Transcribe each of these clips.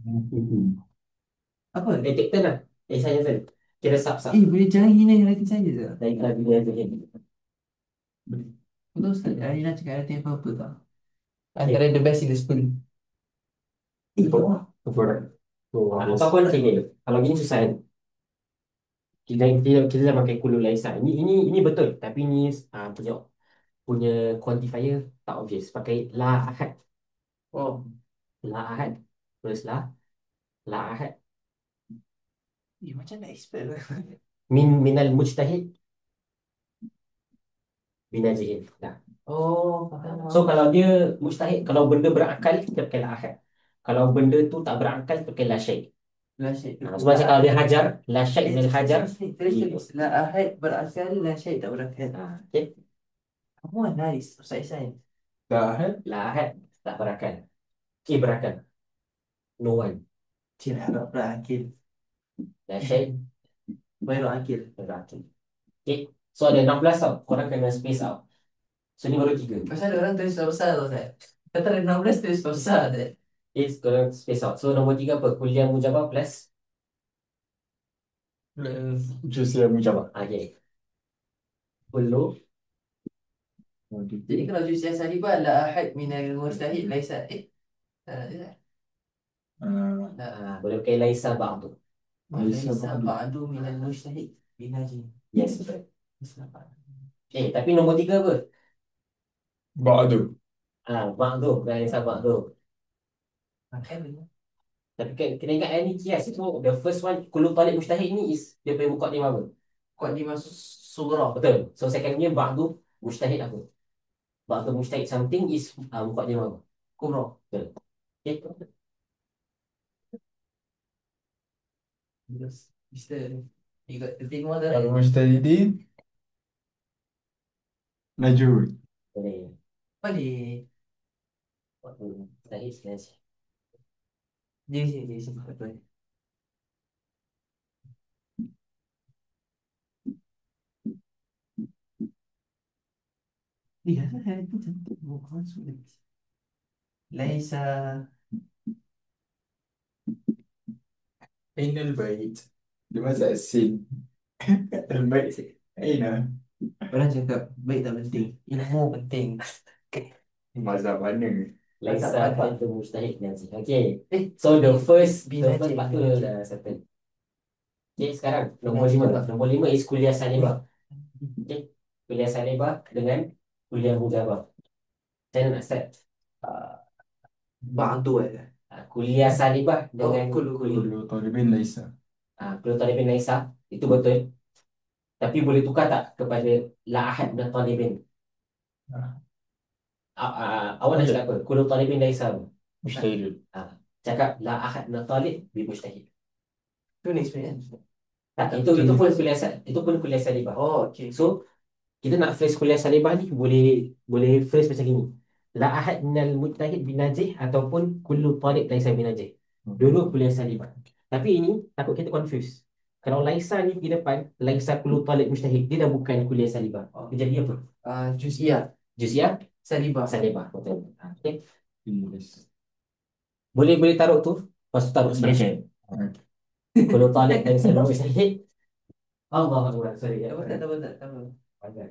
Hmm. Apa? Captain lah. Saya kan. Kira sub-sub. Boleh jangan hina hati saya je. Dari kalau dia tu kan. Betul Ustaz, Arina cakap hati apa-apa tak? Okay. Antara the best in the school. Correct. Ataupun macam ni. Kalau gini susah kan. Kita dah pakai kulu laisa. Ini betul. Tapi ni punya punya quantifier tak obvious. Pakai la ahad. Oh, La ahad. Terus la. La ahad. macam nak expert lah. Minal mujtahid binajihin. Nah. Oh, So faham. kalau dia mujtahid, kalau benda berakal, kita pakai la ahad. Kalau benda tu tak berakal, kita pakai la syai'. La syait. So macam kalau dia hajar, la syai' minal hajar. Terus. La ahad berakal, la syait tak berakal. Okay. Oh, nice. Ustaz Isai. La ahad. La ahad tak berakal. Berakal. No one. Cik harap berakil. La syai' Baru akil. berakal. Okay. So ada 16 tau. Korang kena space out. So ni baru 3. Pasal orang tulis besar tu, Ustaz. Kata ada 16 tulis besar, Ustaz. Korang space out. So nombor 3 apa? Kuliah mujabah plus. Jus yang menjawab. Okay. Kulu. Jadi kalau jus yang salibah, la ahad minal mustahid, laisa. Tak. Boleh pakai laisa ba'du. Laisa ba'du minal mustahid. Binaji. Yes, betul. Laisa ba'du. Tapi nombor 3 apa? Ba'du. Ba'du. Laisa ba'du. Makanya. Tapi kena ingat ni kias. So the first one, kulu talib mujtahid ni is dia punya muqaddimah apa? Kok di masuk surah. Betul. So secondnya ba'du mujtahid apa? Ba'du mujtahid something is muqaddimah apa? Kubra. Betul. Okay. Yes. Mister, you got the big one there. Al-Mujtahidin Najul. Boleh. Boleh. Ba'du mujtahid selesai. Di sini. Betul. Iya, itu cantik. Bukan sulit. Laisa. Aina al-Bait. Limaza as-sin? Al-Bait. Aina. Orang cakap baik tak penting. Ilmu penting. Mazhab mana? Laisa Mazhab apa? ba'du mujtahid selesai. Okay. So the first part tu Binajib. dah settle. Okay, sekarang nombor Binajib 5. juga. Nombor 5 is kuliah salibah. Okay. Kuliah salibah dengan kuliah mujabah. Macam mana nak start? Ba'du Kuliah salibah dengan kulu. Kullu talibin laisa. kuliah talibin laisa. Itu betul. Tapi boleh tukar tak kepada la ahad dan talibin? Awak nak cakap apa? Kuliah talibin laisa. Mujtahidun. Cakap la ahad dan talib bi mujtahid. Itu next plan. Tak, Tak, itu pun kuliah salibah. Oh, okay. So kita nak phrase kuliah salibah ni boleh phrase macam gini. La ahad minal mujtahid binajih ataupun kullu talib laisa binajih. Dulu kuliah salibah. Tapi ini takut kita confuse. Kalau laisa ni di depan, laisa kullu talib mujtahid, dia dah bukan kuliah salibah. Dia jadi apa? Juz'iyah. Juziah Salibah. salibah. Betul. Okay. Yes. Boleh taruh tu. Lepas tu taruh sebenarnya. Kullu talib laisa mujtahid. Allah Akbar. Sorry. Tak apa, tak apa, tak apa. Banyak.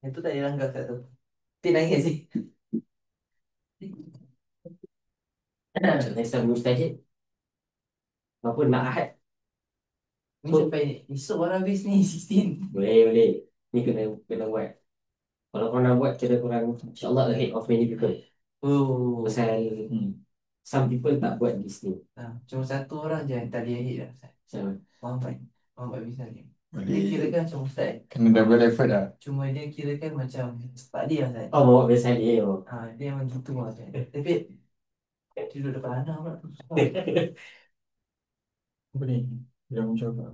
Itu tak dilanggar kat tu. Nanti nangis sih. Laisa mujtahid. Maupun la ahad. Ni sampai ni. Esok baru habis ni, 16. Boleh. Ni kena buat. Kalau korang nak buat, kira korang insyaAllah ahead of many people. Oh. Pasal some people tak buat this thing. Cuma satu orang je yang tali akhir lah. Macam Muhammad bin Salim. Dia Boleh. kira kan macam Ustaz. Kena double effort lah. Cuma dia kira kan macam tak dia lah Ustaz. bawa biasa dia. Dia memang gitu lah Ustaz. Tapi tidur depan anak pula tu. Apa ni? Yang menjawab.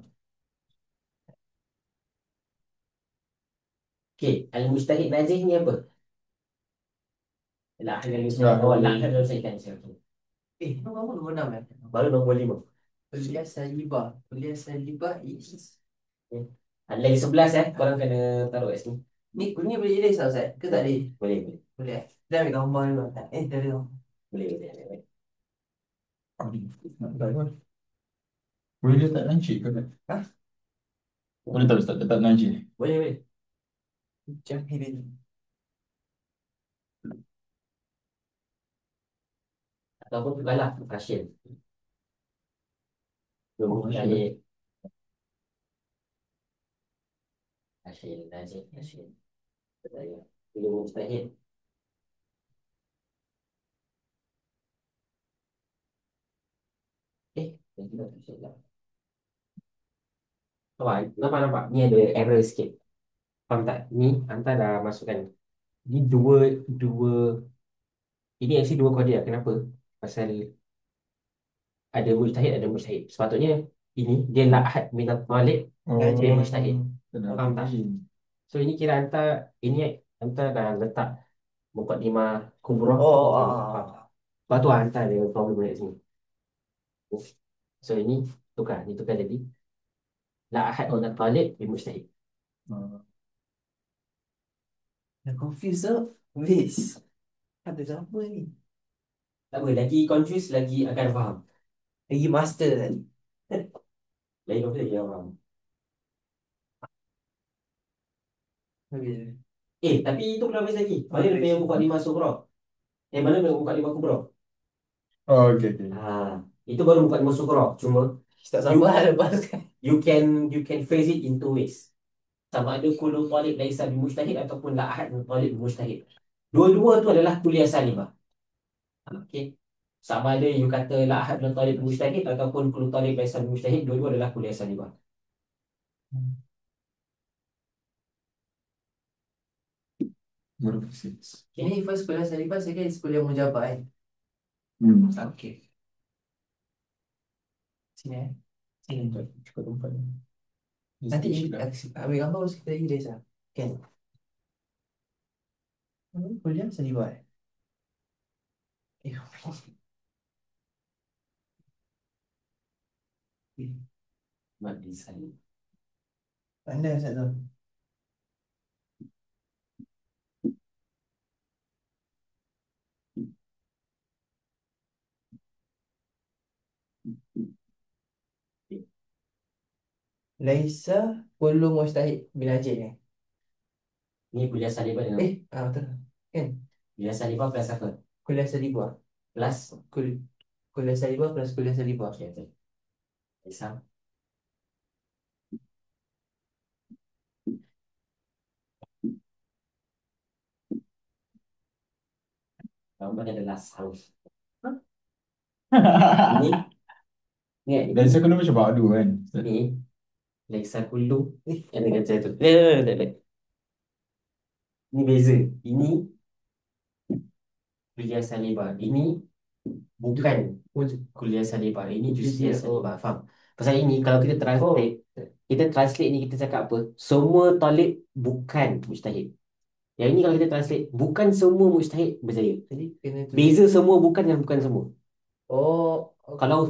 Okay, al-mujtahid najih ni apa? La ahad Ya, la ahad al-sayyidan. Nombor 6 Baru nombor 5. Kuliah salibah. Kuliah salibah is. Okay. Ada lagi 11 korang kena taruh kat sini. Ni boleh jadi Ustaz? Ke tak boleh? Boleh. Boleh. Dia ambil gambar dulu. Dah ada. Boleh, boleh, boleh. Oh, ni. Nak try pun. Boleh letak nanci ke? Ha? Boleh tak letak nanci? Boleh, boleh. Macam ini. Ataupun tukar lah, Russian. Oh, Mustahil. Russian, Najib, Russian. Percaya. Belum mustahil. Nanti dah Russian lah. Nampak, nampak. Ni ada error sikit. Faham tak? Ni, hantar dah masukkan. Ni dua. Ini actually dua kode lah. Kenapa? Pasal ada mujtahid, ada mujtahid. Sepatutnya ini dia la'ahad minat malik Oh. dia mujtahid. Kenapa Faham tak? begini? So ini kira hantar, ini hantar dah letak mukadimah kubra. Oh, Faham? Lepas tu hantar dia problem dekat sini. So ini tukar, ni tukar jadi la'ahad minat malik dia mujtahid. Ah. Dah confused tak? Habis. Ada siapa ni? Tak apa, lagi confused, lagi akan faham. Lagi master tadi. Lagi confused, lagi akan faham. Habis. Tapi itu belum habis lagi. Mana dia punya mukadimah sughra? Mana dia mukadimah kubra? Oh, okay, okay. Itu baru mukadimah sughra. Cuma Tak sabar lepas kan. you can phrase it in two ways. Sama ada kullu talib laisa bimujtahid ataupun la ahad min talib bimujtahid. Dua-dua tu adalah kuliah salibah. Okey. Sama ada you kata la ahad min talib bimujtahid ataupun kullu talib laisa bimujtahid, dua-dua adalah kuliah salibah. Baru six. Ini first kuliah salibah, second is kuliah mujabah kan. Okay. Sini Sini. Cukup tempat. Nanti ambil gambar terus kita erase lah. Kan? Kuliah salibah eh? Eh, Mat design. pandai Ustaz tu. Laisa kullu mustahid binajib ni. Ni kuliah salibah dengan Betul. Kan? kuliah salibah plus apa? Kuliah salibah. Plus Kuliah salibah plus kuliah salibah. okey, betul. Isam. Kamu ada the last house. Ini ni Dan saya kena macam badu kan. ni Lexa Kullu yang dengan saya tu. Ini beza. Ini kuliah salibah. Ini bukan kuliah salibah. Ini juziah salibah. Faham? Pasal ini kalau kita translate ni kita cakap apa? Semua talib bukan mujtahid. Yang ini kalau kita translate bukan semua mujtahid berjaya. Jadi kena tu. Beza semua bukan dan bukan semua. Okay. Kalau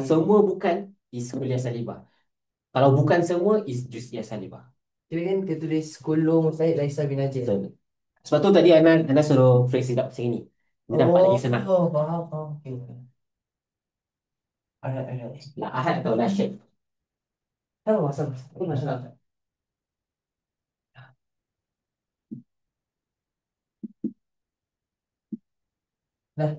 semua bukan is kuliah salibah. Kalau bukan semua is juziah salibah. Kira kan kita tulis kullu mustahid laisa binajib. Betul. Sebab tu tadi Ana suruh phrase it up macam ni. Dia dapat lagi senang. Faham. Okay. Alright. La ahad atau la syek. Sama. Itu masalah. Dah.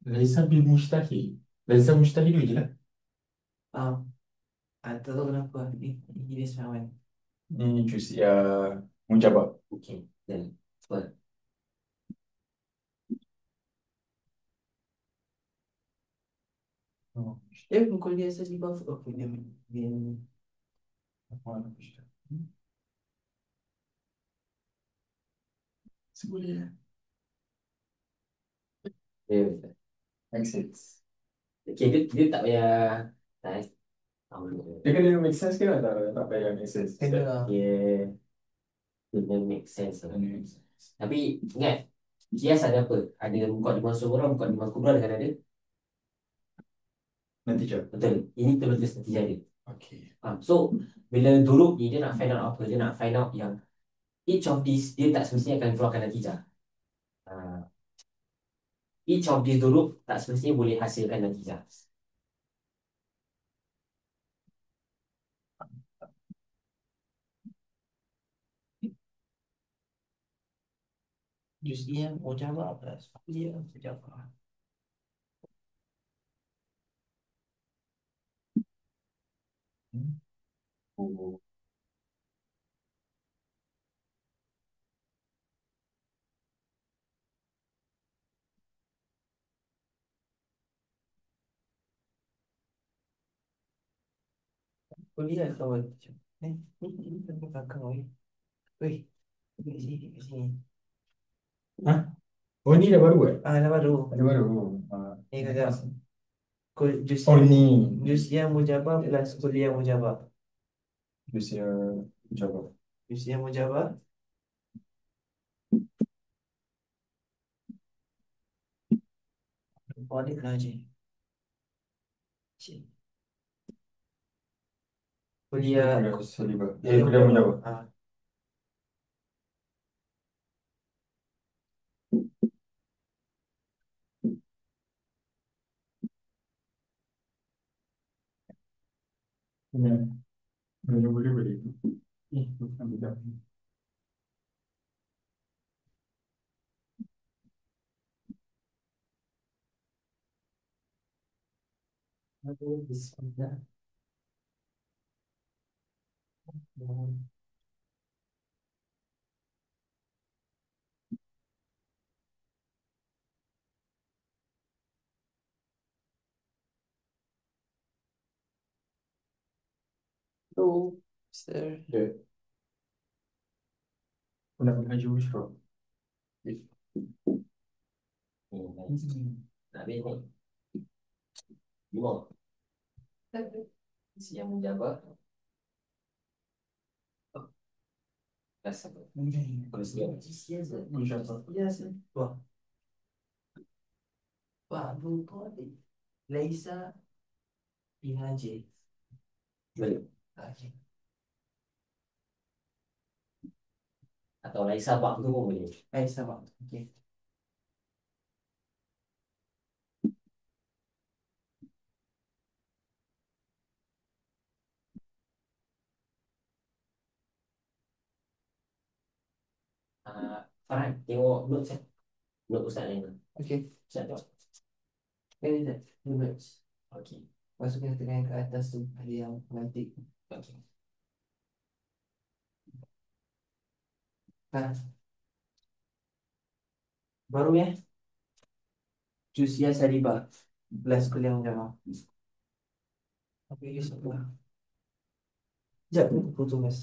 Laisa bil mustahil. Laisa mustahil je lah. Tak tahu kenapa. Ini dia semawan. Ni jus ya mujabab. Okay. Then what? Dia kuliah salibah. Okay, dia Seboleh. Dia Make sense. okay, dia tak payah tahu. Dia kena make sense ke tak payah make sense? kena lah. Dia make sense lah. Tapi ingat kias ada apa? Ada mukadimah sughra, mukadimah kubra dengan ada Natijah. Betul. Ini tertulis natijah dia. Okay. So bila duruk ni dia nak find out apa? Dia nak find out yang each of these dia tak semestinya akan keluarkan natijah. Each of these duruk tak semestinya boleh hasilkan natijah. Juz'iyah mujabah plus kulliyah mujabah. Oh. Kuliah kawan. Ni kan belakang oi. Weh. Kat sini, kat sini. Hah? Oh, ni dah baru eh? Dah baru. Ada baru. Ni kata Oh, ni. Juz'iyah mujabah plus kulliyah mujabah. Usia mencoba. Juz'iyah mujabah balik lah je. Cik. Kuliah Salibah. kuliah Kuliah mencoba. Ya. Boleh. Ambil dah. Aduh, bismillah. Hello, sir. Ya. Aku nak baju Bushra. Nak habis ni. Lima. Siang menjabat. Rasa apa? Kalau siang. Wah, wah, lupa ni. Laisa Binaje. Boleh. Okay. Atau Laisa buat tu pun boleh. Laisa bang. Okay. Farhan, tengok notes eh. Note Ustaz lain. Okay. Ustaz tengok. Ini dah. Notes. Okey. Masukkan tengah ke atas tu. Ada yang nanti. Okey. Baru ya. Juz'iyah salibah. Belas kuliah menjamah. Apa ini sebelah? Sekejap, aku potong mas.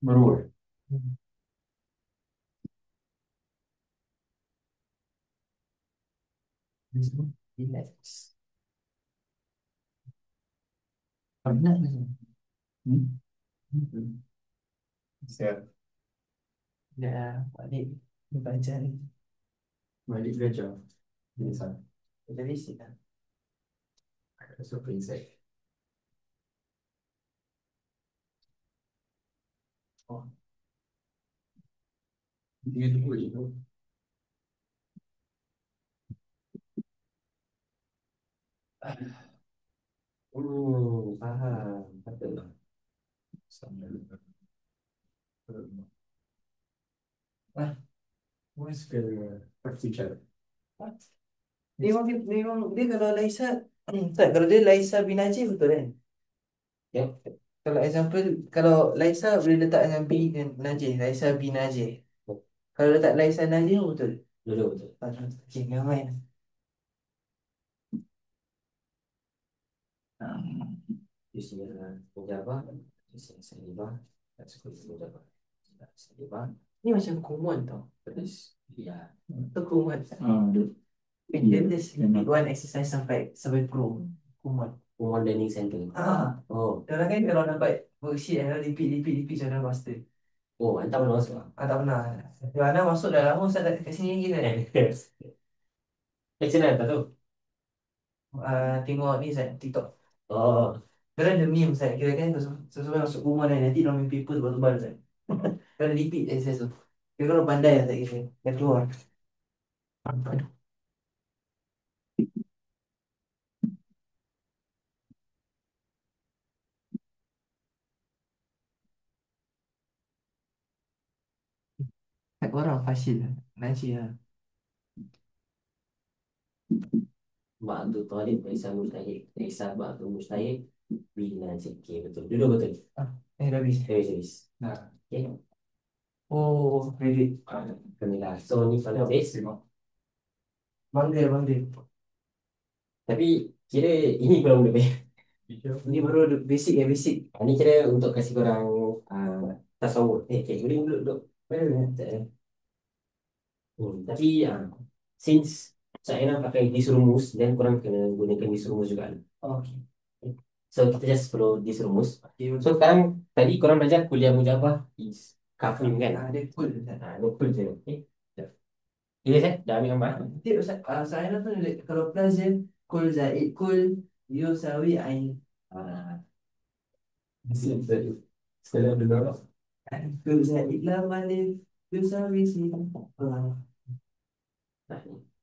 Baru eh? Relax. Penat macam. Siap. Dah balik baca ni. Balik belajar. Biasa. Jadi sih kan. So prinsip. Oh, Dia tunggu je tu. Faham. Betul. Sama. What's the future? memang dia kalau Laisa tak, kalau dia Laisa bin Najib betul kan? Ya. Kalau example, kalau Laisa boleh letak dengan B dan Najib, Laisa bin Najib. Kalau letak Laisa Najib betul. Dulu betul. Okay, never mind. Usia menjabat. Usia salibah. Dan sekolah menjabat. Salibah. Ni macam kumon tau. Terus. Ya. Tu kumon. Dia one exercise sampai pro. Kumon. Kumon Learning Center. Ah, Oh. orang kan kalau dapat Worksheet yang repeat macam dalam master. Oh, hantar mana masuk lah. Tak pernah. Mana masuk dah lama saya tak kat sini lagi kan. Macam mana tak tahu? Tengok ni saya TikTok. Oh, Kadang ada meme saya kira kan sesuai masuk rumah dan nanti dalam paper tebal-tebal saya. Kadang repeat exercise tu. Kira kalau pandai lah saya kira. Dah keluar. Tak orang fasil lah. Najis lah. ba'du talib laisa mustahil. Laisa ba'du mustahil. Bila okay, betul. Dulu betul. Dah habis. Habis. Nah, Okay. Oh, ready. Kamilah. So, ni kalau habis. Manggil. Tapi, kira ini belum lebih. Ni baru basic ya, basic. Ini kira untuk kasih korang tasawur. Okay, boleh duduk. Sekejap, eh. Tapi, since saya nak pakai disrumus, dan korang kena gunakan disrumus juga. Okay. So, kita just follow disrumus. Okay, So, sekarang, tadi korang belajar kuliah mujabah is kafim kan? Dia cool. Lokal je. Okay. Ini saya dah ambil gambar. Nanti Ustaz, saya tu kalau plus dia kul zaid kul yusawi ain. sekolah dulu lah. Kul zaid lam alif yusawi sin.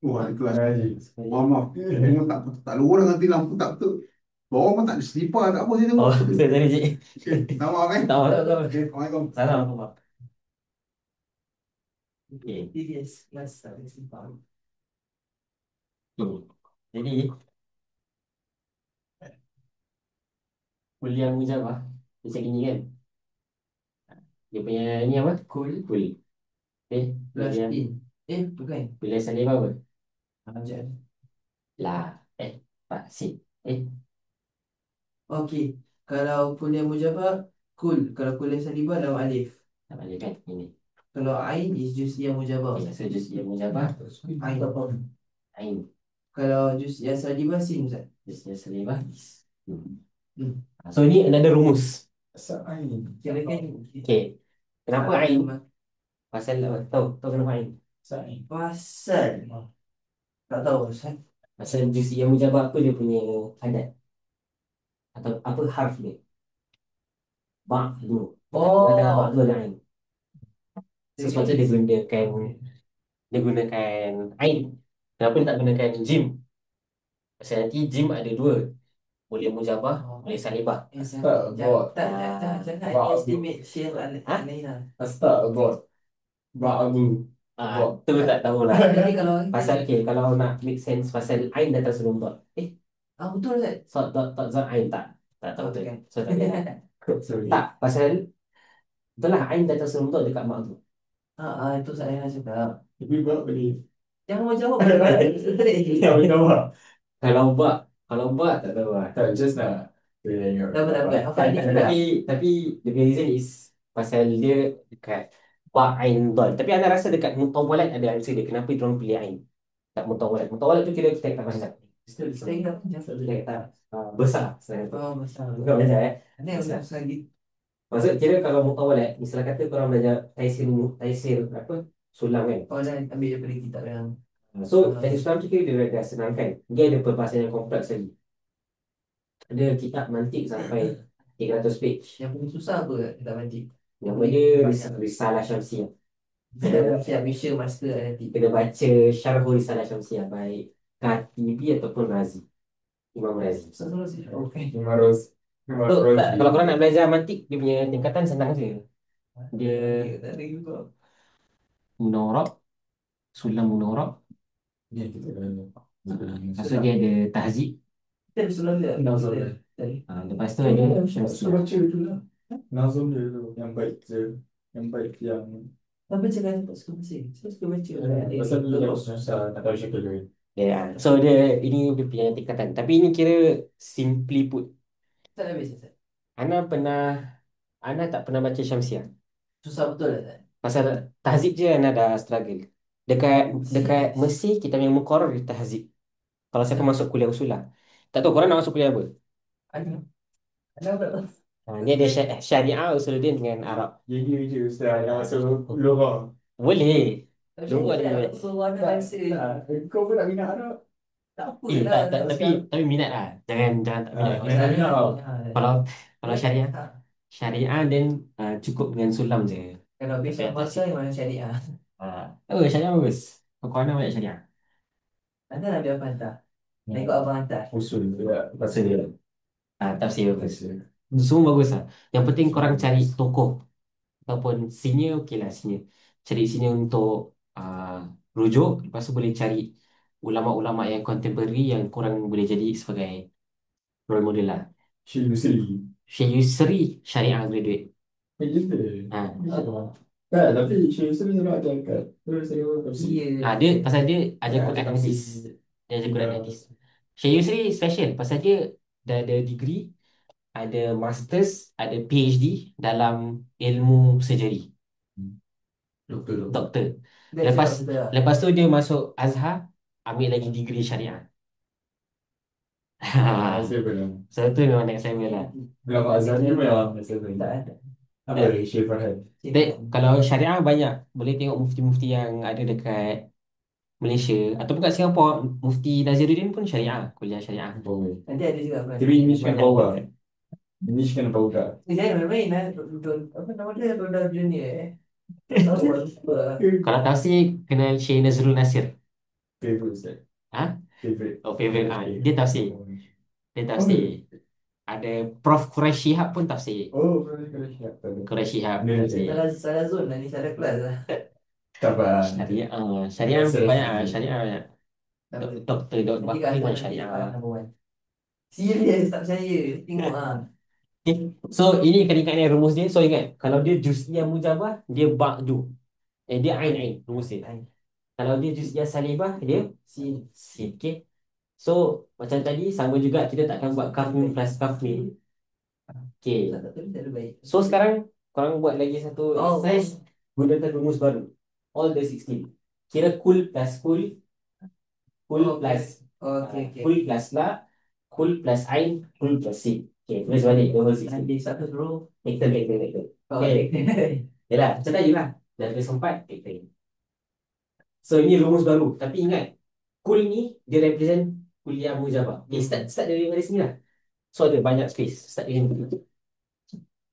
Wah, itu lah lagi. Maaf. Memang tak ada orang nanti lampu tak betul. Bawah pun tak ada selipar, tak apa saya Oh, tengok. sorry, cik. Okay, tak maaf kan? Tak apa. Okay, Assalamualaikum. Salam. Okay. TVS plus tak ada simpang. Jadi, kuliah mujabah macam gini kan? Dia punya ni apa? Kul Kul. Okay. plus Kuliah, in. Bukan. kuliah salibah apa? Macam. La. Pak. Si. Okey. Kalau kuliah mujabah kul. Kalau kuliah salibah dalam alif. Tak boleh kan? Ini. Kalau ain is juz'iyah mujabah. Okay, so just dia mujabah. Ain. Ain. Kalau juz'iyah salibah sin Ustaz. Just dia salibah. Hmm. So, ini another rumus. Sa'ain. Kira kan Okay. Kenapa ain? Pasal apa? Tahu kenapa ain? Sa'ain. pasal tak tahu Ustaz. Pasal juz'iyah mujabah apa dia punya adat? Atau apa harf dia? Ba'du. Oh. Ada ba'du ada ain. So, sepatutnya dia gunakan ain. Kenapa dia tak gunakan jim? Pasal nanti jim ada dua. Boleh mujabah, boleh salibah. Astagfirullah. Jangan estimate share Alaina. Astagfirullah. Ba'du. Tu tak tahulah. Jadi kalau Pasal kalau nak make sense pasal ain datang sebelum dot. betul Ustaz. So dot zat ain tak tahu tu. Bukan. So tak tak pasal betul lah ain datang sebelum dot dekat mak tu. Itu saya nak cakap. Tapi buat boleh. Jangan mau jawab. Tak boleh tahu lah. Kalau ba tak tahu lah. Tak, just nak. Tak apa. Hafal ni juga. Tapi the reason is pasal dia dekat ba ain dot. Tapi anda rasa dekat mutawalat ada answer dia kenapa dia orang pilih ain. Tak mutawalat. Mutawalat tu kira kita tak pasal. Saya ingat Dia kata besar. Saya kata. Oh, besar. Bukan belajar Ini yang besar lagi. Maksud kira kalau mutawalat, misalnya kata korang belajar taisir apa? Sulam kan. Oh, dan ambil daripada kitab yang So, taisir sulam tu kira dia dah senangkan. Dia ada perbahasan yang kompleks lagi. Ada kitab mantik sampai 300 page. yang paling susah apa kitab mantik? Nama dia Risalah Syamsiah. Siap Malaysia master nanti. Kena baca Syarhul Risalah Syamsiah baik Katibi ataupun Razi. Imam Razi. Okay. Harus. So, kalau korang nak belajar mantik, dia punya tingkatan senang je. Dia Tak ada juga. Munawwarah, Sulam Munawwarah. Ya, kita Lepas tu dia ada tahzib. Kita ada sulam dia. Nazam dia. Lepas tu ada Suka Syamsiah. baca tu lah. Nazam dia tu. Yang baik je. Yang baik yang. Apa cakap tak suka baca? Saya suka baca. Pasal dia yang susah. Tak tahu syakul dia. Yeah. So ini dia punya tingkatan. Tapi ini kira simply put. Tak habis Ustaz. Ana tak pernah baca Syamsiah. Susah betul lah Ustaz. Pasal tahzib je Ana dah struggle. Dekat Mesir kita punya muqarrar di tahzib. Kalau siapa masuk kuliah usul lah. Tak tahu korang nak masuk kuliah apa? Ada. Ada apa? Dia ada syariah Usuluddin dengan Arab. Jadi je Ustaz nak masuk lorong. Boleh. Tapi Lorong dia ada. nak suruh anak rasa. Kau pun nak minat Arab. Tak apa Tak, lah. tak, tapi minat lah. Jangan tak minat. Jangan minat tau. Kalau kalau syariah, syariah dan cukup dengan sulam je. Kalau besok pasal yang mana syariah. Oh, syariah bagus. Kau ada banyak syariah. Nanti nak biar apa hantar. Nak ikut abang hantar. Usul juga. Pasal dia. Tafsir bagus. Semua bagus lah. Yang penting korang cari tokoh ataupun senior, okey lah senior. Cari senior untuk rujuk. Lepas tu boleh cari ulama-ulama yang contemporary yang korang boleh jadi sebagai role model lah. Syekh Yusri. Syekh Yusri syariah graduate. Gitu. Ha. Tak, tapi Syekh Yusri selalu ajar kat. Terus saya tafsir. Iya. Dia pasal dia ajar Ya, Quran tafsir. hadis. Dia ajar Quran hadis. Syekh Yusri special pasal dia dah ada degree, ada masters, ada PhD dalam ilmu surgery. Doktor. Dia Lepas cakap betul lah. lepas tu dia masuk Azhar, ambil lagi degree syariah. Saya pernah. So tu memang next level lah. Dalam Azhar ni memang saya Tak pernah. ada. Apa Syekh Farhan? Kalau syariah banyak, boleh tengok mufti-mufti yang ada dekat Malaysia ataupun kat Singapura. Mufti Naziruddin pun syariah, kuliah syariah. Oh. Nanti ada juga apa. Tapi English kan power. English kan power. Jangan main-main lah. Apa nama dia? Donald Junior Tahu lupa. Kalau tafsir kenal Syekh Nazrul Nasir. Favorite Ustaz. Ha? Favorite. Oh, favorite. Dia tafsir. Dia tafsir. Ada Prof. Quraish Shihab pun tafsir. Oh, Quraish Shihab. Quraish Shihab Dia tafsir. Salah zone lah ni. Salah kelas lah. Tak apa. Syariah, syariah banyak ah, syariah banyak. Doktor Nanti kat Bakri pun atas syariah. number one. Serius tak percaya. Tengok lah. Okay. So ini kena ingat rumus dia. So ingat kalau dia juz'iyah mujabah dia ba'du. Dia ain rumus dia. Ain. Kalau dia juz'iyah salibah dia sin. Okay. So macam tadi sama juga kita takkan buat kaf mim plus kaf mim. Okay. Tak ada baik. So sekarang korang buat lagi satu exercise gunakan rumus baru. All the 16. Kira kul plus kul. Kul plus Okay. kul plus la. Kul plus ain. Kul plus sin. Okay. Tulis balik the whole 16. Nanti satu bro. Vector. Okay. Yalah, catat je lah. Dah tulis 4, vector. So ini rumus baru. Tapi ingat, kul ni dia represent kuliah mujabah. Okay, start dari sini lah. So ada banyak space. Start dari sini.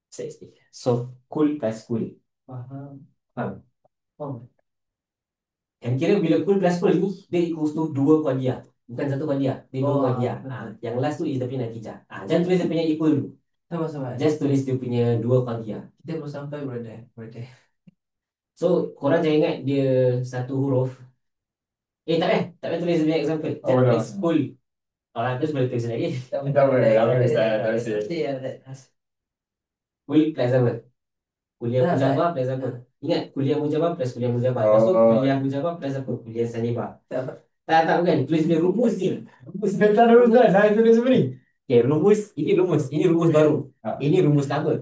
Start space. So kul plus kul. Faham? Yang kira bila kul plus kul ni dia equals to 2 kuadiyah. Bukan satu kuadiyah. Dia 2 kuadiyah. Yang last tu is dia punya natijah. Jangan tulis dia punya equal dulu. Sama-sama. Just tulis dia punya 2 kuadiyah. Kita belum sampai brother. So korang jangan ingat dia satu huruf. Tak payah tulis dia punya example. Oh, Just no. tulis kul. Orang tu boleh tulis lagi. Tak boleh. Kul plus apa? Kuliah Tak, mujabah tak. plus apa? Ingat, kuliah mujabah plus kuliah mujabah. Lepas tu kuliah mujabah plus apa? Kuliah salibah. Tak bukan. Tulis dia rumus je. Rumus. Tak ada Ustaz. Saya tulis apa ni? Okay, rumus. Ini rumus. Ini rumus baru. Ha. Ini rumus lama.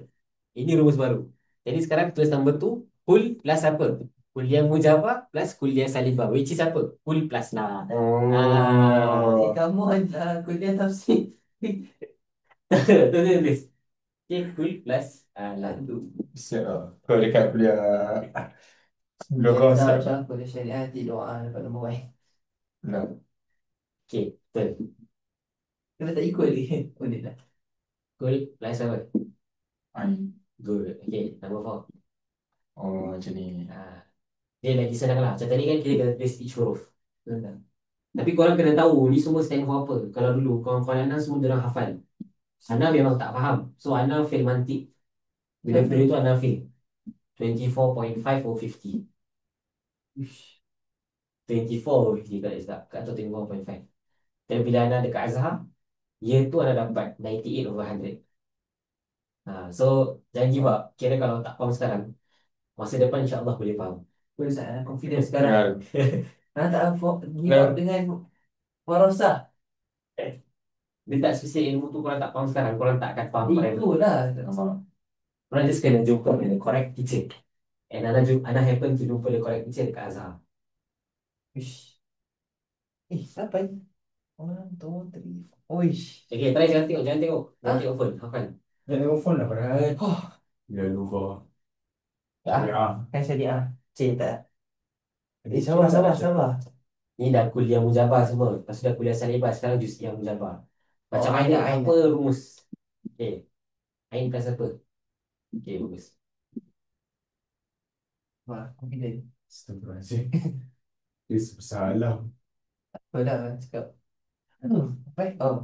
Ini rumus baru. Jadi sekarang tulis nombor tu. Kul plus apa? Kuliah mujabah plus kuliah salibah. Which is apa? Kul plus lah. Kamu kuliah tafsir. Tulis. Okay, kul plus lah. Siap. Kau dekat kuliah lorong Ustaz. Kuliah syariah nanti doa dapat nombor baik. Nah. Okay, betul. Kena tak ikut lagi. Boleh lah. Kul plus apa? Ain. Good. Okay, number 4. Oh, macam ni. Dia lagi senang lah. Macam tadi kan kita kena tulis each huruf. Tapi korang kena tahu ni semua stand for apa. Kalau dulu kawan-kawan Ana semua diorang hafal. Ana memang tak faham. So Ana fail mantik. Bila fail tu Ana fail 24.5 or 50. 24 or 50 kat tak? Kat atau 24.5. Dan bila Ana dekat Azhar, year tu Ana dapat 98 over 100. So jangan give up. Kira kalau tak faham sekarang, masa depan insyaAllah boleh faham. Boleh Ustaz, confidence sekarang. Nah. Tak give up dengan warasah. Dia tak spesifik ilmu tu korang tak faham sekarang, korang tak akan faham. Itulah. Korang just kena jumpa the correct teacher. And Ana happen to jumpa the correct teacher dekat Azhar. Siapa ni? 1, 2, 3. Oish. Okay, try jangan tengok phone. Hafal. Jangan tengok phone lah Farhan. Oh, Ya lupa. ya. Ya. Kan syariah. Cerita. Sabar, Sabar, sabar. Ni dah kuliah mujabah semua. Lepas tu dah kuliah salibah. Sekarang juz'iyah mujabah. Macam Oh, Ain, ada, Ain. apa rumus? Okay. Ain plus apa? Okay, bagus. Wah, confident. Astagfirullahaladzim. Dia bersalah. Apa dah cakap. Aduh, apa? Oh,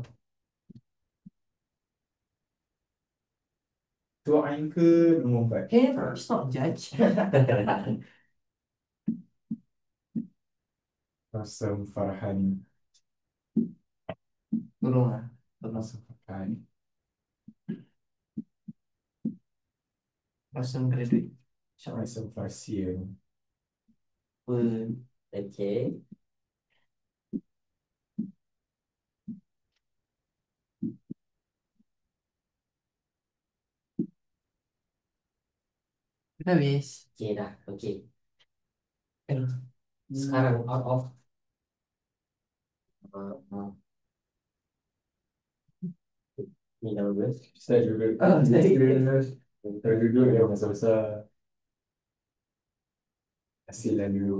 Tu Ain ke nombor 4? okay, it's not judge. Rasam Farhan. Tolong lah. Tolong. Rasam Farhan. Langsung graduate. InsyaAllah. Rasam Farsian. Okay. Dah habis. Okay dah. Okay. Aduh. Sekarang out of uh, ni dah bagus. Saya juga. Saya juga. Saya juga yang besar-besar. Hasilan dulu.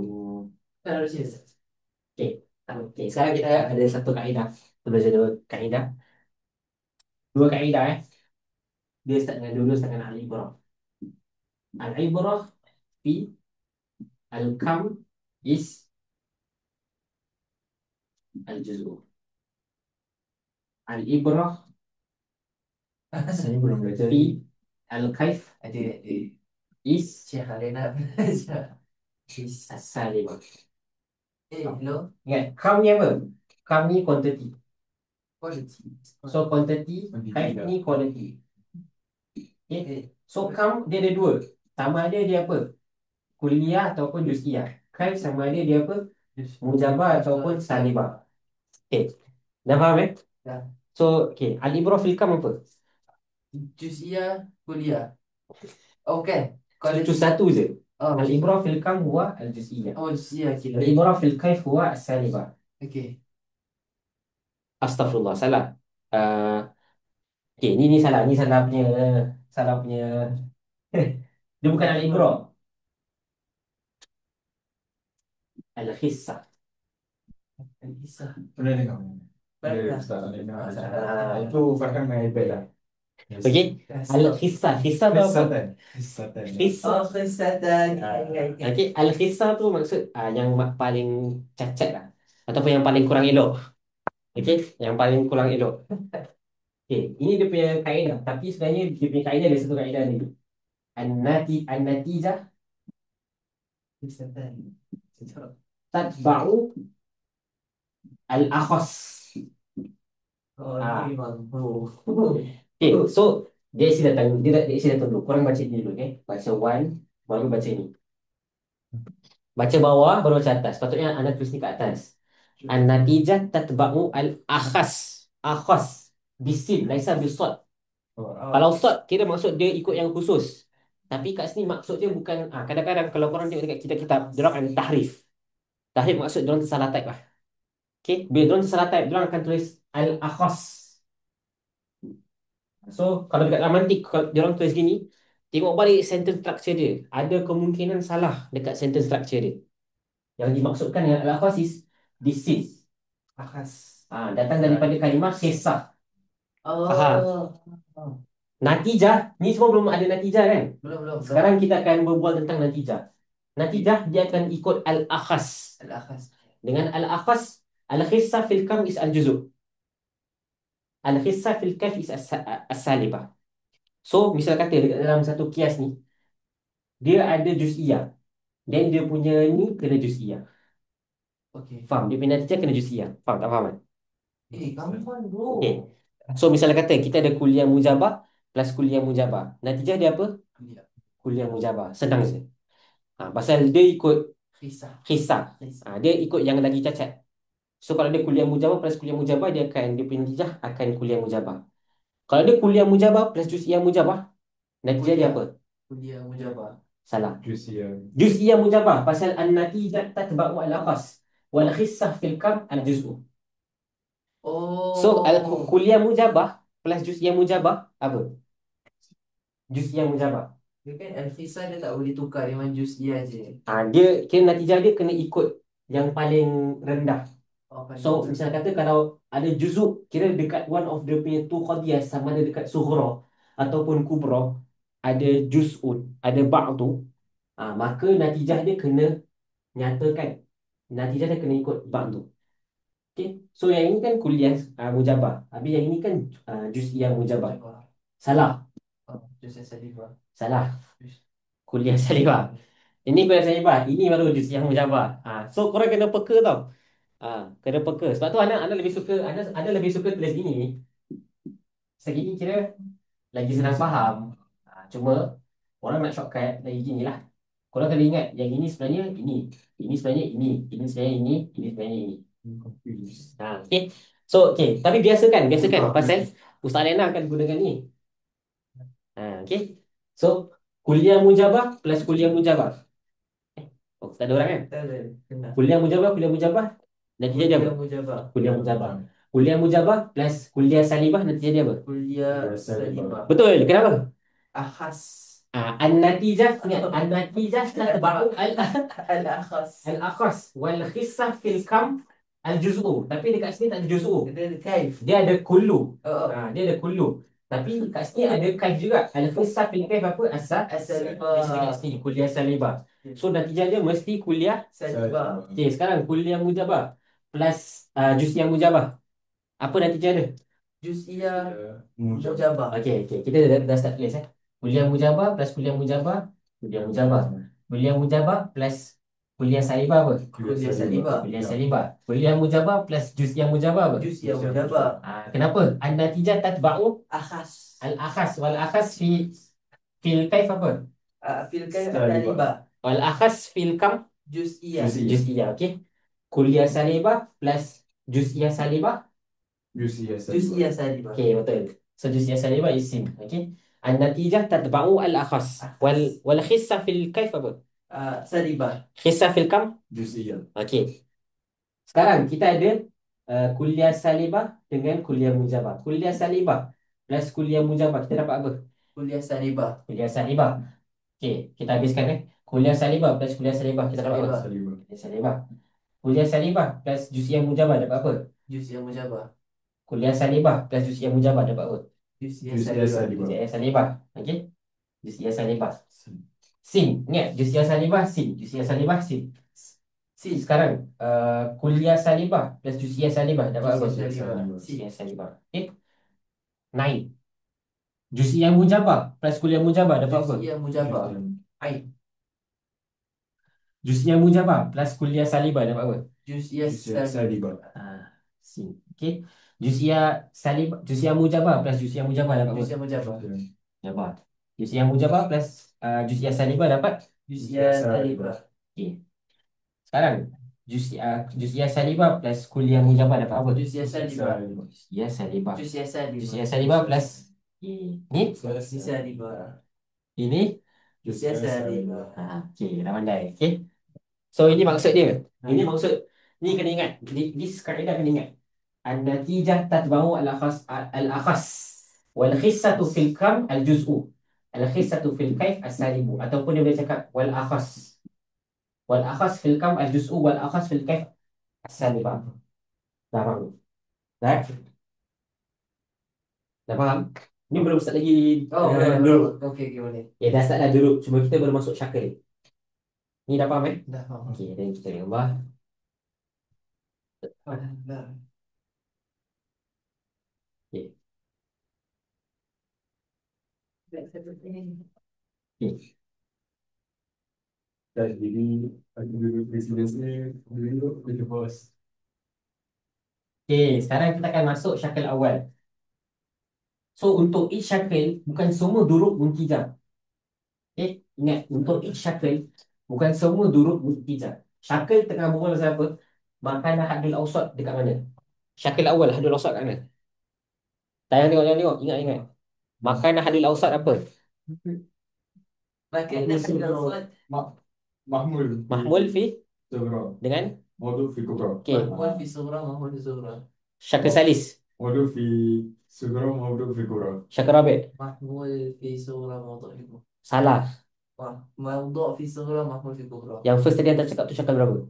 Harus yes. Okay. Okay. Sekarang kita ada satu kaedah. Kita belajar dua kaedah. Dua kaedah Dia start dengan dulu start dengan al-ibrah. Al-ibrah fi al-kam is al-juz'u. Al-ibrah Saya belum belajar. fi al-kaif Ada. is Syekh Alena belajar. as-salimah. Hello. Ingat, kam ni apa? Kam ni quantity. Quality. So quantity, Quantity kaif dah. ni quality. Okay. So kam dia ada dua. Sama ada dia apa? Kuliah ataupun juz'iyah. Kaif sama ada dia apa? Mujabah ataupun salibah. Okay. Dah faham Dah. So, okay. Al-ibrah fil kam apa? Juz'iyah kuliah. Oh kan? Itu satu je. Oh, Al-ibrah fil kam huwa al-juz'iyah. oh juz'iyah kira. Al-ibrah fil kaif huwa as-salibah. Okay. Astaghfirullah, salah. Okay, ni salah. Ni salah punya. Dia bukan al-ibrah. Al-khissah. Kisah. Pernah dengar? Pernah. Ustaz Alina. Ah. Itu Farhan main iPad lah. Okay. Al-khissah. Khissah tu apa? Kesatan. Kesatan. Khissah. Oh, kesatan. Okay, al-khissah tu maksud yang paling cacat lah. Ataupun yang paling kurang elok. Okay, yang paling kurang elok. Okay, ini dia punya kaedah. Tapi sebenarnya dia punya kaedah ada satu kaedah ni. An-natijah Kesatan. tatba'u al-akhas. Oh, Ah. ini mampu. Okay, so dia isi datang dulu. Korang baca ni dulu, okay? Baca one, baru baca ni. Baca bawah, baru baca atas. Patutnya anda tulis ni kat atas. An-natijah tatba'u al-akhas. Akhas. Bisin, laisa bisod. Kalau sod, kira maksud dia ikut yang khusus. Tapi kat sini maksud dia bukan, kadang-kadang kalau korang tengok dekat kitab-kitab, dia orang ada tahrif. Tahrif maksud dia orang tersalah type lah. Okay, bila dia orang tersalah type, dia orang akan tulis al-akhas. So, kalau dekat romantik, kalau dia orang tulis gini, tengok balik sentence structure dia. Ada kemungkinan salah dekat sentence structure dia. Yang dimaksudkan dengan al-akhas is disease. Akhas. Datang daripada kalimah kisah. Oh. Faham? Natijah, ni semua belum ada natijah kan? Belum. Sekarang kita akan berbual tentang natijah. Natijah dia akan ikut al-akhas. Al-akhas. Dengan al-akhas, al-khissah fil kam is al-juzu'. Al-khissah fil kaf is as-salibah. So, misal kata dekat dalam satu kias ni, dia ada juz'iyah. Dan dia punya ni kena juz'iyah. Okay. Faham? Dia punya natijah kena juz'iyah. Faham tak faham kan? Kamu kan bro. Okay. So, misalnya kata kita ada kuliah mujabah plus kuliah mujabah. Natijah dia apa? Kuliah. Kuliah mujabah. Senang je. Pasal dia ikut Kisah. hisab. Dia ikut yang lagi cacat. So kalau dia kuliah mujabah plus kuliah mujabah, dia punya natijah akan kuliah mujabah. Kalau dia kuliah mujabah plus juz'iyah mujabah, natijah dia apa? Kuliah mujabah. Salah. Juz'iyah. Juz'iyah mujabah pasal an-natijah tatba'u al-akhas wal khissah fil kam al-juz'u. Oh. So kuliah mujabah plus juz'iyah mujabah apa? juz'iyah mujabah. Dia kan Al-Fisal dia tak boleh tukar dengan juz'iyah je. Dia kira natijah dia kena ikut yang paling rendah. Oh, So misalnya kata kalau ada juzuk, kira dekat one of the punya tu qadiyah, sama ada dekat sughra ataupun kubra, ada juz'un, ada ba'du, maka natijah dia kena nyatakan, natijah dia kena ikut ba'du. Okay. So yang ini kan kuliah mujabah, habis yang ini kan juz'iyah mujabah. Salah. Juz'iyah salibah. Salah. Kuliah salibah. Ini kuliah salibah, ini baru juz'iyah mujabah. So korang kena peka tau. Kena peka. Sebab tu anak lebih suka, anak lebih suka tulis gini. Segini kira lagi senang faham. Cuma orang nak shortcut lagi gini lah. Korang kena ingat yang ini sebenarnya ini sebenarnya ini sebenarnya ini sebenarnya ini. Okay. So okay, tapi biasakan pasal Ustaz Lena akan gunakan ni. Okay. So kuliah mujabah plus kuliah mujabah. Oh, tak ada orang kan? Tak ada. Kena. Kuliah mujabah natijah dia apa? Mujabah. Kuliah mujabah. Kuliah mujabah plus kuliah salibah, natijah dia apa? Kuliah salibah. Betul. Kenapa? Akhas. An-natijah, ingat an-natijah tatba'u Al-akhas. al-akhas wal khissah fil kam al-juz'u. Tapi dekat sini tak ada juz'u. Dia ada kaif. Dia ada kullu. Oh. Dia ada kullu. Tapi kat sini ada kaif juga. Al-khissah fil kaif apa? As-salibah. Kat sini kuliah salibah. So natijah dia mesti kuliah. Salibah. Okay, sekarang kuliah mujabah plus juz'iyah mujabah. Apa natijah dia? Juz'iyah mujabah. Okay. Kita dah start tulis Kuliah mujabah plus kuliah mujabah. Kuliah mujabah plus kuliah salibah apa? Kuliah salibah. Kuliah salibah. Kuliah mujabah plus juz'iyah mujabah apa? Juz'iyah mujabah. Kenapa? An-natijah tatba'u Akhas. al-akhas wal akhas fil kaif apa? Fil kaif salibah. Wal akhas fil kam Juz'iyah. juz'iyah. Okay. Kuliah salibah plus juz'iyah salibah. Juz'iyah salibah. Okay, betul. So juz'iyah salibah is sin. Okay. An-natijah tatba'u al-akhas wal khissah fil kaif apa? Salibah. Khissah fil kam? Okay. Sekarang kita ada kuliah salibah dengan kuliah mujabah. Kuliah salibah plus kuliah mujabah, kita dapat apa? Kuliah salibah. Kuliah salibah. Okay, kita habiskan Kuliah salibah plus kuliah salibah, kita dapat apa? Kuliah salibah. Kuliah salibah plus juz'iyah mujabah dapat apa? Juz'iyah mujabah. Kuliah salibah plus juz'iyah mujabah dapat apa? Juz'iyah salibah. Juz'iyah salibah. Okay. Juz'iyah salibah. Sin. Ingat, juz'iyah salibah sin. Juz'iyah salibah sin. Sekarang kuliah salibah plus juz'iyah salibah dapat apa? Juz'iyah salibah. Okay. 9. Juz'iyah mujabah plus kuliah mujabah dapat apa? Juz'iyah mujabah. Juz'iyah mujabah plus kuliah salibah dapat apa? Juz'iyah salibah. Sin. Okay. Juz'iyah mujabah plus juz'iyah mujabah dapat apa? Juz'iyah mujabah. Dapat. Juz'iyah mujabah plus juz'iyah salibah dapat? Juz'iyah salibah. Okay. Sekarang juz'iyah salibah plus kuliah mujabah dapat apa? Juz'iyah salibah. Juz'iyah salibah. Juz'iyah salibah. Juz'iyah salibah plus ni Juz'iyah salibah. ini. Juz'iyah salibah. Okay, dah pandai. Okay. So ini maksud dia. Ini maksud. Ni kena ingat. This kaedah kena ingat. An-natijah tatba'u al-akhas wal khissatu fil kam al-juz'u. Al-khissatu fil kaif as-salibu. Ataupun dia boleh cakap wal akhas. Wal akhas fil kam al-juz'u wal akhas fil kaif as-salibah. Dah faham? Dah faham? Ni belum start lagi. Dulu. Okey, boleh. Dah start dah dulu. Cuma kita baru masuk syakil. Ni dah faham Dah faham. Okey, dan kita gambar. Dah. Okey. Okey, sekarang kita akan masuk syakil awal. So untuk each syakil bukan semua duruk muntijah. Okey, ingat untuk each syakil bukan semua duruk muntijah. Syakil tengah berbual pasal apa? Makanan hadul awsat dekat mana? Syakil awal hadul awsat kat mana? Jangan tengok. Ingat. Makanan hadul awsat apa? Makanan hadul awsat. Mahmul fi dengan okey. Mahmul fi sughra, mahmul fi sughra. Syakil salis. Sugro Mawdu Fikura. Syakal Rabi'. محمول في صغرى موضوع في كبرى. Salah. موضوع في صغرى محمول في كبرى. Yang first tadi anda cakap tu syakal berapa?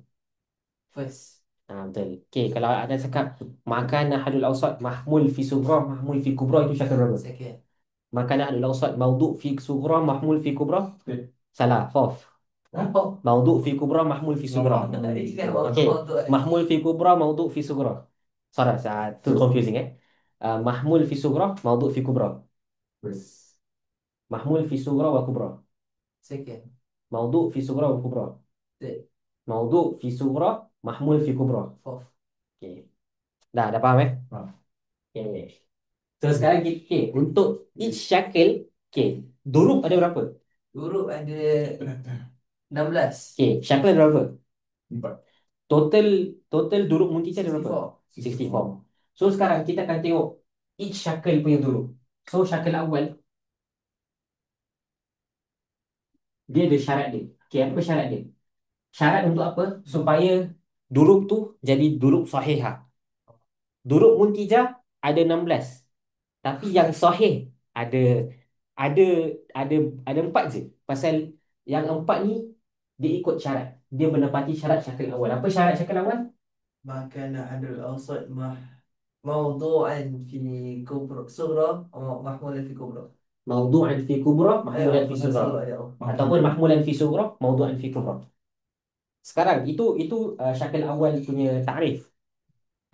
First. Betul. Okey, kalau anda cakap makan ahadul awsat mahmul fi sughra mahmul fi kubra, itu syakal berapa? Second. Makan ahadul awsat mawdu' fi sughra mahmul fi kubra. Okay. Salah. Fourth. Oh, Mawdu' fi kubra mahmul fi sughra. Okey. Mahmul fi kubra mawdu' fi sughra. Sorry, too confusing mahmul fi sughra mawdu' fi kubra. First. Mahmul fi sughra wa kubra. Second. Mawdu' fi sughra wa kubra. Third. Mawdu' fi sughra mahmul fi kubra. Fourth. Okey. Dah faham Faham. Okey. So sekarang kita untuk each syakil, durub ada berapa? Huruf ada 16. Syakil ada berapa? 4. Total durub munticah ada berapa? 64. So sekarang kita akan tengok each syakil punya durub. So syakil awal dia ada syarat dia. Apa syarat dia? Syarat untuk apa? Supaya durub tu jadi durub sahihah. Durub muntijah ada 16. Tapi yang sahih ada ada 4 je. Pasal yang 4 ni dia ikut syarat. Dia menepati syarat syakil awal. Apa syarat syakil awal? ما كان أحد الأوسط موضوعا في كبرى صغرى أو محمولا في كبرى. Mawdu'an fi kubra, mahmulan fi sughra. Ataupun mahmulan fi sughra, mawdu'an fi kubra. Sekarang itu syakil awal punya takrif.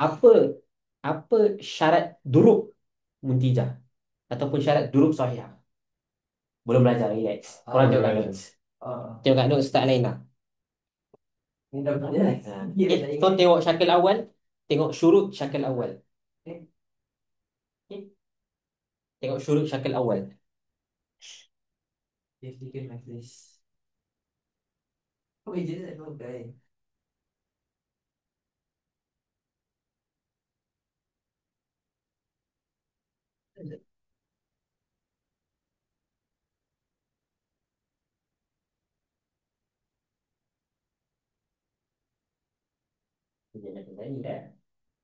Apa syarat durub muntijah ataupun syarat durub sahihah? Belum belajar, relax. Korang tengok kat notes. Tengok kat notes tak lain lah. Ini dah belajar. So tengok syakil awal, tengok syurut syakil awal. Tengok syurut syakil awal. If you can like this. Oh, he did it. Okay.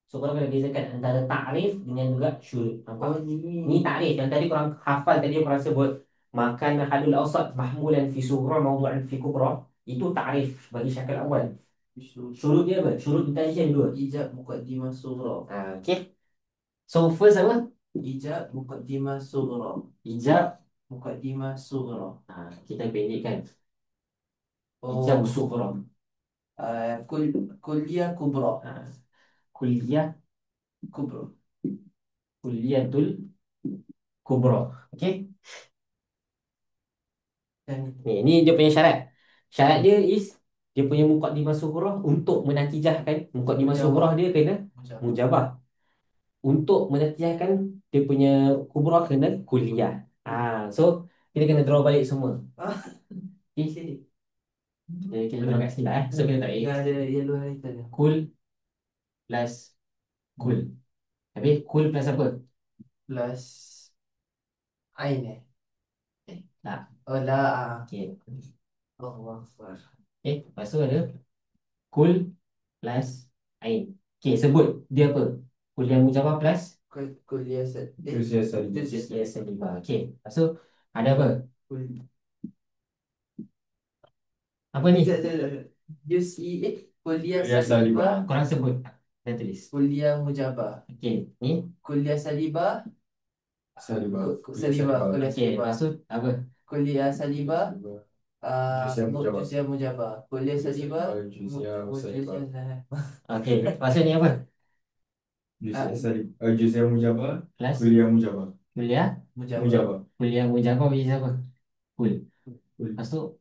So korang kena bezakan antara takrif dengan juga syurut. Oh, Nampak? ini. Ni takrif. Yang tadi korang hafal tadi korang sebut makan hadul awsat mahmulan fi sughra mawdu'an fi kubra. Itu takrif bagi syakil awal. Syurut dia apa? Syurut kita ada dua. Ijab muqaddimah sughra. Okay. So first apa? Ijab muqaddimah sughra. Ijab. Muqaddimah sughra. Kita pendekkan. Oh. Ijab sughra. Kulliyah kubra. Kulliyah Kubra. Kulliyatul kubra. Okay. Ni dia punya syarat. Syarat dia is dia punya muqaddimah sughra untuk menatijahkan muqaddimah sughra dia kena mujabah. Untuk menatijahkan dia punya kubra kena kulliyah. So kita kena draw balik semua. Okay. Kita draw kat sini lah So kita tak Yang ada yellow highlighter. Kul plus kul. Habis kul plus apa? Plus Ain Tak. Oh la. Okay. Oh Akbar. Lepas tu ada kul plus ain. Okay, sebut dia apa? Kuliah mujabah plus Kulliyah Usia Salib. kuliah salibah. Okay, lepas tu ada apa? Apa ni? Kulliyah Kuliah salibah. Korang sebut dan tulis. Kulliyah mujabah. Okay, ni. Kulliyah salibah. Salibah. Salibah. Kulliyah Okay, salibah. lepas tu apa? Kulliyah salibah. Juziah mujabah. Juziah mujabah. Kulliyah salibah. Juziah salibah. Okay, lepas tu ni apa? Juziah mujabah. Plus Kuliah mujabah. kuliah Mujabah. Kuliah mujabah bagi siapa? Kul. Lepas tu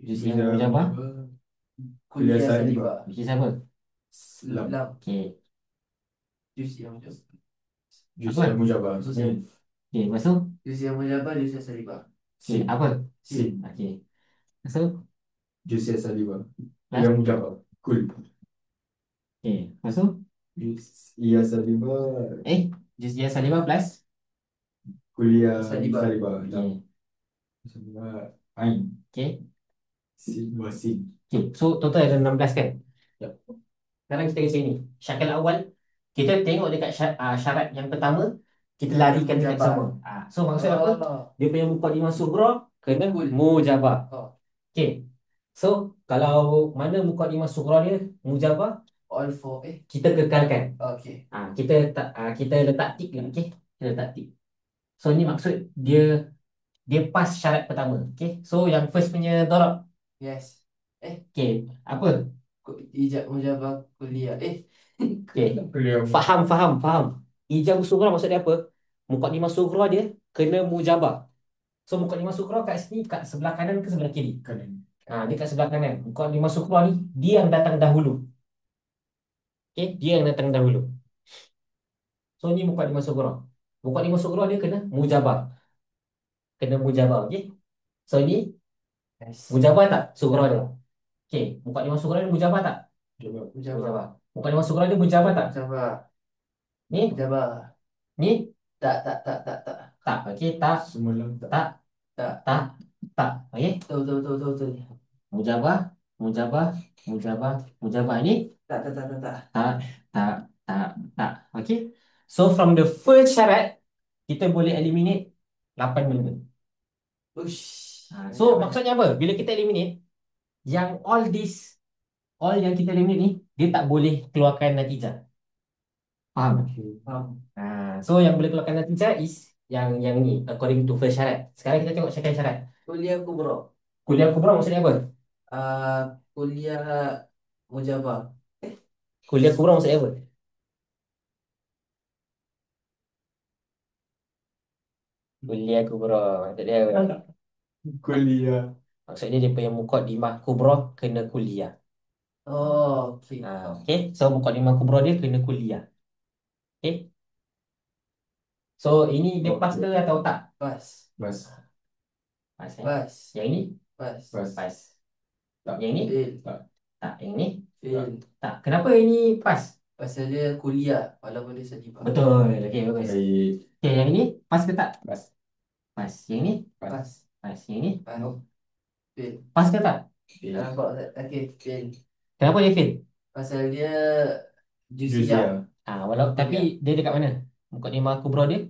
Juziah mujabah Kulliyah Kuliah salibah. bagi siapa? Lam. Okay. Juziah mujabah. Juziah mujabah. Okay, lepas tu Juziah mujabah. Juziah salibah. Sin. Apa? Sin. Okay. Lepas tu Juziah salibah. Kuliah mujabah. Kul. okay. Lepas tu Juziah salibah. Juziah salibah plus Kuliah Salibah. salibah. Okay. Salibah. Ain. Okay. Sin. Sin. Okay. So total ada 16 kan? Ya. Sekarang kita ke sini. Syakil awal kita tengok dekat syarat yang pertama Kita larikan dekat Mujabah. sama. So maksud apa? Oh. Dia punya muqaddimah sughra kena Kul. mujabah. Oh. Okay. So kalau mana muqaddimah sughra dia mujabah, All four. kita kekalkan. Okay. Kita letak tik lah. Okay. Kita letak tik. So ni maksud dia pas syarat pertama. Okay. So yang first punya darab. Yes. Okay. Apa? Ijab mujabah kuliah. Okay. Faham. Ijab sughra maksud dia apa? Muqaddimah sughra dia kena mujabah. So muqaddimah sughra kat sini, kat sebelah kanan ke sebelah kiri? Kanan. Dia kat sebelah kanan. Muqaddimah sughra ni dia yang datang dahulu. Okay, dia yang datang dahulu. So ni muqaddimah sughra. Muqaddimah sughra dia kena mujabah. Okay. So ni Yes. mujabah tak sughra dia? Okay, muqaddimah sughra dia mujabah tak? Mujabah. Muqaddimah sughra dia mujabah tak? Mujabah. Ni Mujabah. ni Tak. tak. Okay, tak. Semalam tak. Tak. Okay. Betul. Mujabah. Ini Tak. tak. Okay. So from the first syarat kita boleh eliminate 8 benda. Ush. So maksudnya apa? Bila kita eliminate yang all yang kita eliminate ni dia tak boleh keluarkan natijah. Faham? So yang boleh keluarkan natijah is yang ni according to first syarat. Sekarang kita tengok second syarat. Kuliah kubra. Kuliah kubra maksudnya apa? Kuliah mujabah. Kuliah kubra maksudnya apa? Kuliah kubra maksudnya apa? Kuliah. Maksudnya dia punya muqaddimah kubra kena kuliah. Oh, okay. Okay. So muqaddimah kubra dia kena kuliah. Okay. So ini dia pas ke atau tak? Pas. Bas. Pas. Pas. Yang ini? Pas. Pas. Tak. Yang ini? Fail. Tak. Yang ini? Fail. Tak. Kenapa ini pas? Pasal dia kuliah walaupun dia salibah. Betul. Okay, bagus. Baik. Okay, yang ini pas ke tak? Bas. Pas. Yang ini? Pas. Pas. Yang ini? Fail. Pas ke tak? Nampak tak? Okay, fail. Kenapa dia fail? Pasal dia juziah. Tapi dia dekat mana? Muqaddimah kubra dia?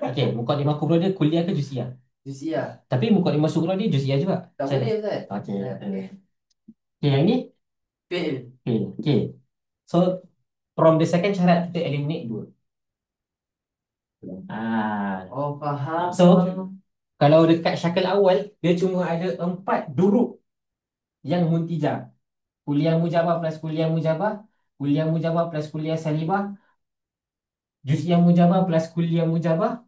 Okay, muqaddimah kubra dia kuliah ke juziah? Juziah. Tapi muqaddimah sughra dia juziah juga. Tak Macam boleh, mana? Ustaz. Okay. Okay. Okay, yang ni? Fail. Fail. Okay. So, from the second syarat kita eliminate 2. Oh, faham. So, kalau dekat syakal awal, dia cuma ada 4 duruk yang muntijah. Kuliah mujabah plus kuliah mujabah, kuliah mujabah plus kuliah salibah, juz'iyah mujabah plus kuliah mujabah,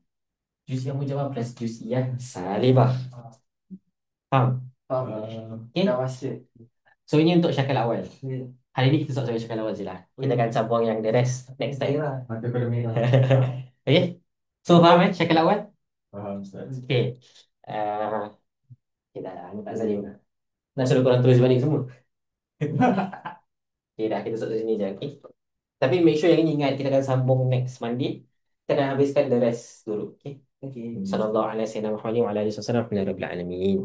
juz'iyah mujabah plus juz'iyah salibah. Faham? Faham. Okay. Dah masuk. So, ini untuk syakal awal. Ya. Hari ni kita sampai syakal awal je lah. Kita akan sambung yang the rest next time. Mata kau dah merah. Okay. So, faham syakal awal? Faham, Ustaz. Okay. Okay, dah. Ni tak saling. Nak suruh korang tulis balik semua. Okay, dah. Kita stop sini je. Okay. Tapi make sure yang ini ingat, kita akan sambung next Monday. Kita akan habiskan the rest dulu. Okay. Okay. Sallallahu alaihi wasallam wa ala alihi wasallam. Alhamdulillah rabbil alamin.